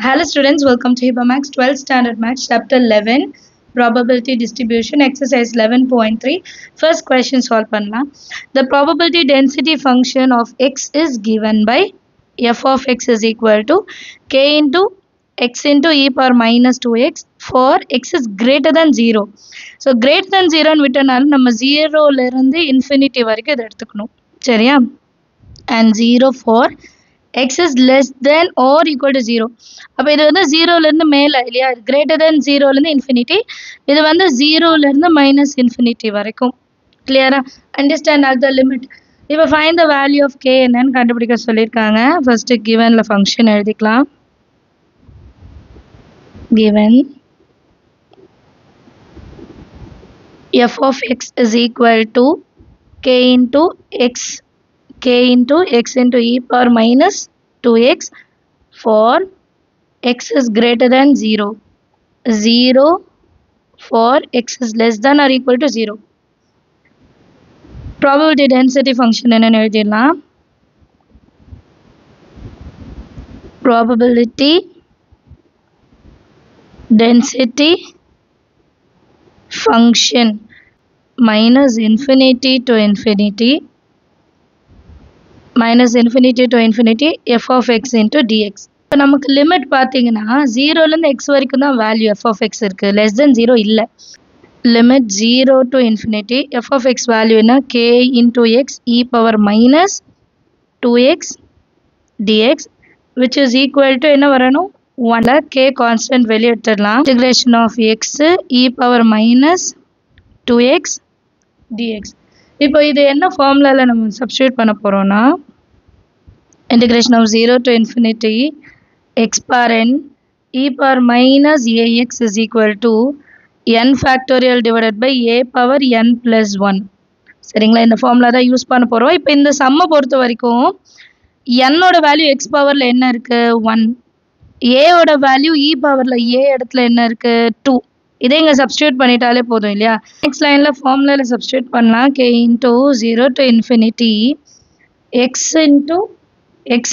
Hello students, welcome to HIPAA 12th Standard Maths, Chapter 11, Probability Distribution, Exercise 11.3. First question solve பண்ணலாம். The probability density function of x is given by f of x is equal to k into x into e power minus 2x for x is greater than 0. So, greater than 0 ன்னு விட்டனால நம்ம 0ல இருந்து infinity வரைக்கும் இதை எடுத்துக்கணும். சரியா? And 0 for x is less than or equal to 0. அப்போ இது வந்து 0ல இருந்து மேலே இல்லையா, கிரேட்டர் தென் 0ல இருந்து இன்ஃபினிட்டி, இது வந்து 0ல இருந்து மைனஸ் இன்ஃபினிட்டி வரைக்கும். கிளியரா? Understand all the limit. இப்போ find the value of K என்னன்னு கண்டுபிடிக்க சொல்லியிருக்காங்க. ஃபர்ஸ்ட் கிவன்ல ஃபங்க்ஷன் எழுதிக்கலாம். Given f of x is equal to k into x into e power minus 2x for x is greater than 0. 0 for x is less than or equal to 0. Probability density function என்னன்னு எழுதிடலாம். Probability density function minus infinity to infinity f of x into dx. இப்போ நமக்கு limit பார்த்தீங்கன்னா 0லேருந்து x வரைக்கும் தான் value f of x இருக்குது, less than 0 இல்லை. Limit 0 to infinity f of x value என்ன, k into x e power minus 2x dx which is equal to என்ன வரணும், 1. k constant வெளியே எடுத்துடலாம். integration of x e power minus 2x dx. இப்போ இது என்ன ஃபார்முலாவில் நம்ம சப்ஸ்டியூட் பண்ண போகிறோம்னா, integration of 0 to infinity x power n e power minus ax is equal to n factorial divided by a power n plus 1. சரிங்களா, இந்த formula தான் யூஸ் பண்ண போகிறோம். இப்போ இந்த சம்மை பொறுத்த வரைக்கும் என்னோட வேல்யூ எக்ஸ் பவரில் என்ன இருக்குது, 1. ஏயோட வேல்யூ இ பவரில் ஏ இடத்துல என்ன இருக்குது, 2. இதை இங்கே சப்ஸ்டியூட் பண்ணிட்டாலே போதும் இல்லையா. நெக்ஸ்ட் லைனில் ஃபார்முலாவில் சப்ஸ்டியூட் பண்ணலாம். K into 0 to infinity x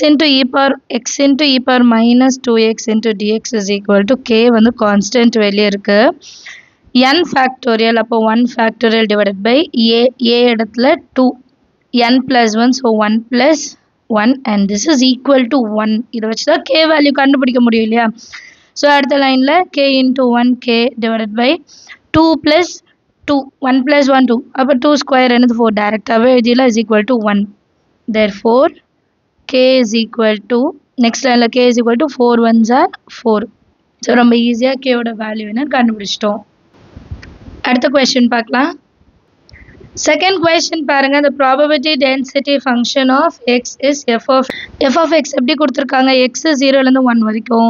into e power minus 2x into dx is equal to k வந்து கான்ஸ்டன்ட் வெளியே இருக்கு, n factorial, அப்போ 1 factorial divided by a இடத்துல 2, n plus 1, so 1 plus 1 and this is equal to 1. இதை வச்சு தான் k value கண்டுபிடிக்க முடியும் இல்லையா. ஸோ அடுத்த லைனில் k into 1k divided by 2 plus 2, 1 plus 1 2, அப்போ 2 ஸ்கொயர் என்னது 4, டேரெக்டாகவே எழுதியில் is equal to 1. therefore k is equal to, next line k is equal to 4 ones are 4. So ரொம்ப ஈஸியாக k ஓட வேல்யூ என்ன கண்டுபிடிச்சிட்டோம். அடுத்த கொஸ்டின் பார்க்கலாம். செகண்ட் கொஸ்டின் பாருங்க. the probability density function of x is f of x எப்படி கொடுத்துருக்காங்க, x 0லேருந்து 1 வரைக்கும்,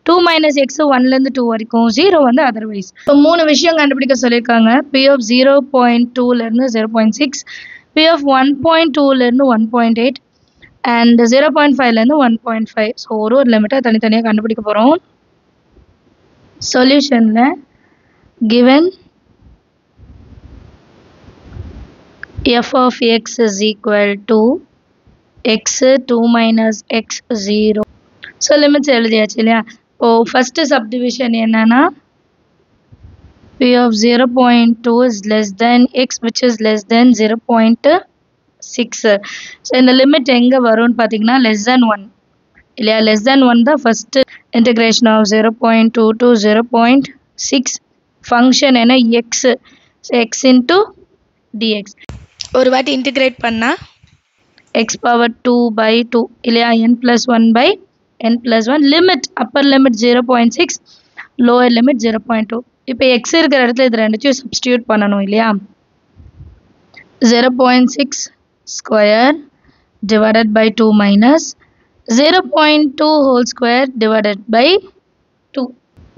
2 minus x 1லேருந்து 2 வரைக்கும், 0 வந்து அதர்வைஸ். இப்போ 3 விஷயம் கண்டுபிடிக்க சொல்லியிருக்காங்க. p of 0.2லேருந்து 0.6, p of 1.2லேருந்து 1.8 and 0.5லேருந்து 1.5. So ஒரு லிமிட்டை தனித்தனியாக கண்டுபிடிக்க போகிறோம். சொல்யூஷனில் given f of x is equal to x 2 minus x 0. So limits எழுதியாச்சு இல்லையா. இப்போது ஃபஸ்ட்டு சப்டிவிஷன் என்னன்னா, p of 0.2 is less than x which is less than 0.6. So இந்த லிமிட் எங்கே வரும்னு பார்த்தீங்கன்னா less than 1 இல்லையா. less than 1 தான் first. integration of 0.2 to 0.6 function என்ன, x, so x into dx. ஒரு வாட்டி இன்டிகிரேட் பண்ணால் x power 2 by 2 இல்லையா, n plus 1 by n plus 1, limit upper limit 0.6, lower limit 0.2. இப்போ x இருக்கிற இடத்துல இது ரெண்டுத்தையும் சப்ஸ்டியூட் பண்ணணும் இல்லையா. 0.6 square divided by 2 minus 0.2 whole square divided by 2.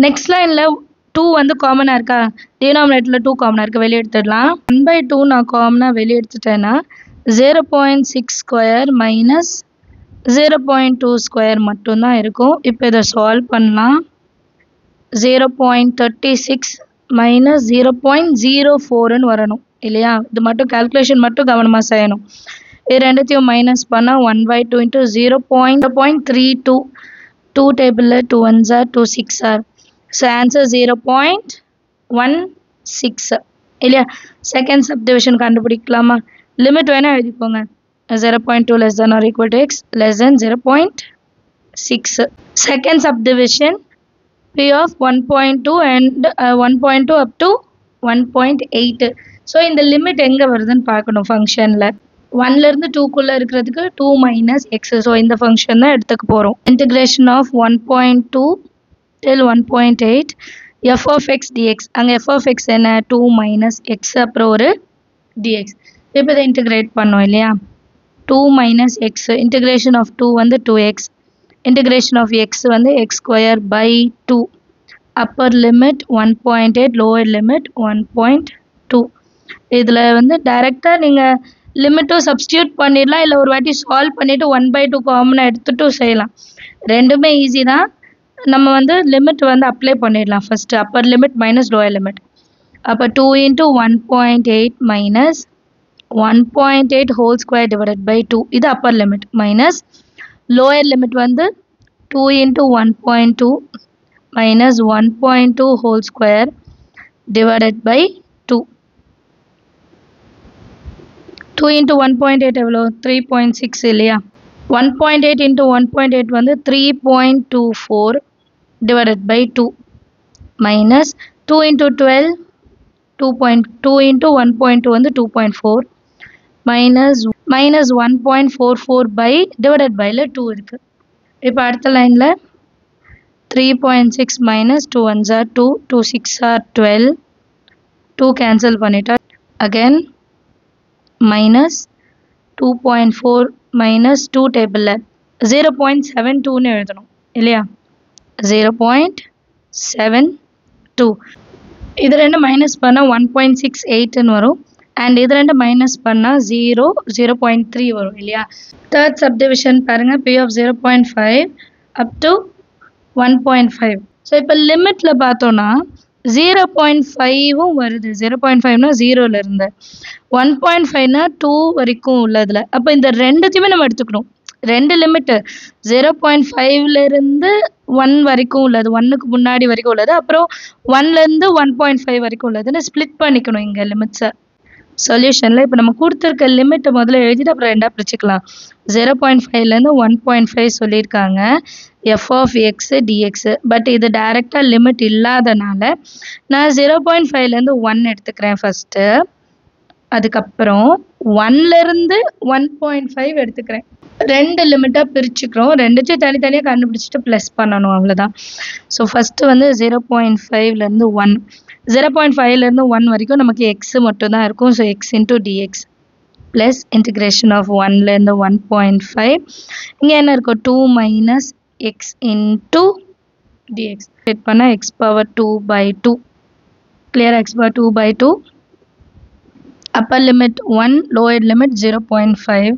Next லைனில் 2 வந்து காமனாக இருக்கா, டினாமினேட்டரில் 2 காமனாக இருக்குது, வெளியே எடுத்துடலாம். 1/2 நான் காமனாக வெளியே எடுத்துட்டேன்னா 0.6 ஸ்கொயர் மைனஸ் 0.2 ஸ்கொயர் மட்டும்தான் இருக்கும். இப்போ இதை சால்வ் பண்ணலாம். 0.36 மைனஸ் 0.04ன்னு வரணும் இல்லையா. இது மட்டும் கால்குலேஷன் மட்டும் கவனமாக செய்யணும். இது ரெண்டுத்தையும் மைனஸ் பண்ணால் 1/2 into 0.32 2 table 2 ones are 2 6 are. So answer 0.16 இல்லையா. Second subdivision கண்டுபிடிக்கலாமா? லிமிட் வேணா எழுதிக்கோங்க. 0.2 less than or equal to x less than 0.6. Second subdivision p of 1.2 and 1.2 up to 1.8. So இந்த லிமிட் எங்கே வருதுன்னு பார்க்கணும் ஃபங்க்ஷனில். 1ல இருந்து 2க்குள்ளே இருக்கிறதுக்கு 2 மைனஸ் எக்ஸ். ஸோ இந்த ஃபங்க்ஷன் தான் எடுத்துக்க போகிறோம். Integration of 1.2 till 1.8 f of x dx. அங்கே f of x என்ன? 2 மைனஸ் எக்ஸ் அப்புறம் ஒரு dx. இப்போ இதை இன்டிகிரேட் பண்ணோம் இல்லையா. 2 மைனஸ் எக்ஸ் இன்டிகிரேஷன் ஆஃப் 2 வந்து 2x. integration of x வந்து x square by 2. upper limit 1.8 lower limit 1.2. இதில் வந்து டைரெக்டாக நீங்கள் லிமிட்டும் சப்ஸ்டியூட் பண்ணிடலாம், இல்லை ஒரு வாட்டி சால்வ் பண்ணிவிட்டு 1/2 காமனாக எடுத்துகிட்டும் செய்யலாம். ரெண்டுமே ஈஸி தான். நம்ம வந்து லிமிட் வந்து அப்ளை பண்ணிடலாம். First upper limit minus lower limit. அப்போ 2 into 1.8 minus 1.8 whole square divided by 2. இது upper limit minus lower limit வந்து 2 into 1.2 minus 1.2 whole square divided by 2. 2 into 1.8 எவ்வளோ? 3.6 இல்லையா. 1.8 into 1.8 வந்து 3.24 divided by 2 minus 2 into 12 2.2 into 1.2 வந்து 2.4 minus 1.44 by divided by 2 இருக்கு. இப்போ அடுத்த லைனில் 3.6 minus 2 ones are 2, 2 6 are 12, 2 cancel பண்ணிட்டா again minus 2.4 minus 2 டேபிளில் 0.72ன்னு எழுதணும் இல்லையா. 0.72. இது ரெண்டு மைனஸ் பண்ணால் 1.68ன்னு வரும். அண்ட் இது ரெண்டு மைனஸ் பண்ணால் 0.3 வரும் இல்லையா. தேர்ட் சப்டிவிஷன் பாருங்கள். p of 0.5 up to 1.5. So இப்போ லிமிட்டில் பார்த்தோன்னா 0.5ம் வருது. 0.5னா 0லேருந்து 1.5னா 2 வரைக்கும் உள்ளதில். அப்போ இந்த ரெண்டுத்தையுமே நம்ம எடுத்துக்கணும். ரெண்டு லிமிட்டு 0.5லேருந்து 1 வரைக்கும் உள்ளது, 1க்கு முன்னாடி வரைக்கும் உள்ளது, அப்புறம் 1லேருந்து 1.5 வரைக்கும் உள்ளதுன்னு ஸ்ப்ளிட் பண்ணிக்கணும் இங்கே லிமிட்ஸை. சொல்யூஷனில் இப்போ நம்ம கொடுத்துருக்க லிமிட்டை முதல்ல எழுதிட்டு அப்புறம் ரெண்டாக பிரிச்சுக்கலாம். 0.5லேருந்து 1.5 சொல்லியிருக்காங்க F of X DX. But இது டைரெக்டாக லிமிட் இல்லாதனால நான் 0.5லேருந்து 1 எடுத்துக்கிறேன் ஃபஸ்ட்டு. அதுக்கப்புறம் 1லேருந்து 1.5 எடுத்துக்கிறேன். ரெண்டு லிமிட்டாக பிரிச்சுக்கிறோம். ரெண்டுத்தையும் தனித்தனியாக கண்டுபிடிச்சிட்டு ப்ளஸ் பண்ணணும், அவ்வளோதான். ஸோ ஃபஸ்ட்டு வந்து 0.5லேருந்து 1. 0.5லேருந்து 1 வரைக்கும் நமக்கு எக்ஸு மட்டும்தான் இருக்கும். So X into D X plus integration of 1லேருந்து 1.5. இங்கே என்ன இருக்கும்? 2 minus X into D X. Set பண்ணால் X power 2/2. Clear? X power 2/2. Upper limit 1, lower limit 0.5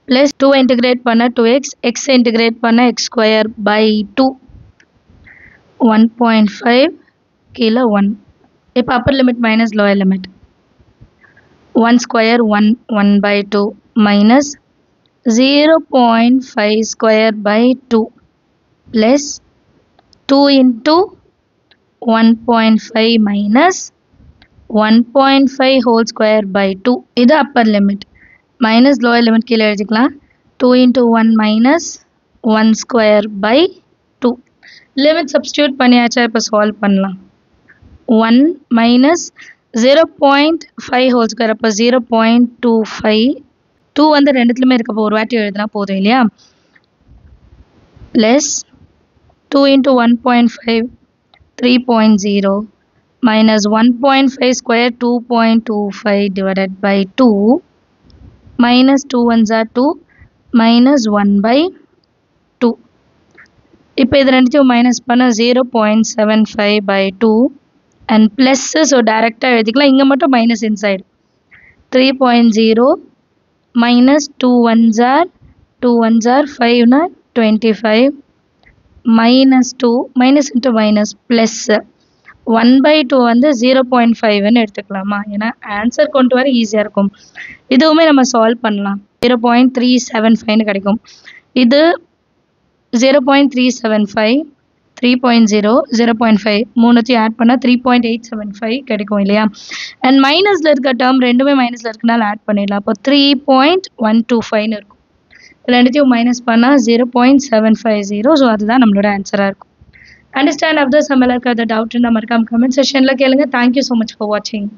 plus 2 integrate பண்ண 2x, எக்ஸ் இன்டிகிரேட் பண்ண எக்ஸ் ஸ்கொயர் பை 2. 1.5 கீழே 1. இப்போ upper limit minus lower limit 1 square 1/2 minus 0.5 square by 2 plus 2 into 1.5 minus 1.5 whole square by 2. இது upper limit. Minus lower limit கீழே எழுதிக்கலாம். 2 into 1 minus 1 square by 2. Limit substitute பண்ணியாச்சா? இப்போ solve பண்ணலாம். 1 minus 0.5 whole square, அப்போ 0.25. 2 வந்து ரெண்டுத்துலையுமே இருக்கப்போ ஒரு வாட்டி எழுதுனா போதும் இல்லையா. Plus 2 into 1.5 3.0 minus 1.5 square 2.25 divided by 2 minus 2 ones are 2 minus 1/2. இப்போ இது ரெண்டுத்தையும் மைனஸ் பண்ண 0.75/2 அண்ட் ப்ளஸ்ஸு. ஸோ டைரெக்டாக எழுதிக்கலாம். இங்கே மட்டும் minus inside 3.0 minus 2 ones are 5னா 25 minus 2 minus into minus plus 1/2 வந்து 0.5ன்னு எடுத்துக்கலாமா? ஏன்னா ஆன்சர் கொண்டு வர ஈஸியாக இருக்கும். இதுவுமே நம்ம சால்வ் பண்ணலாம். 0.375ன்னு கிடைக்கும். இது 0.375 3.0 0.5 மூணுத்தையும் ஆட் பண்ணால் 3.875 கிடைக்கும் இல்லையா. அண்ட் மைனஸில் இருக்க டேர்ம் ரெண்டுமே மைனஸில் இருக்கனால ஆட் பண்ணிடலாம். அப்போ 3.125 இருக்கும். ரெண்டுத்தையும் மைனஸ் பண்ணால் 0.750. ஸோ அதுதான் நம்மளோட ஆன்சராக இருக்கும். அண்டர்ஸ்டாண்ட் ஆஃப் த சம்மலாக இருக்க டவுட் இருந்தால் மறக்காம கமெண்ட் செஷனில் கேளுங்க. தேங்க்யூ ஸோ மச் ஃபார் வாட்சிங்.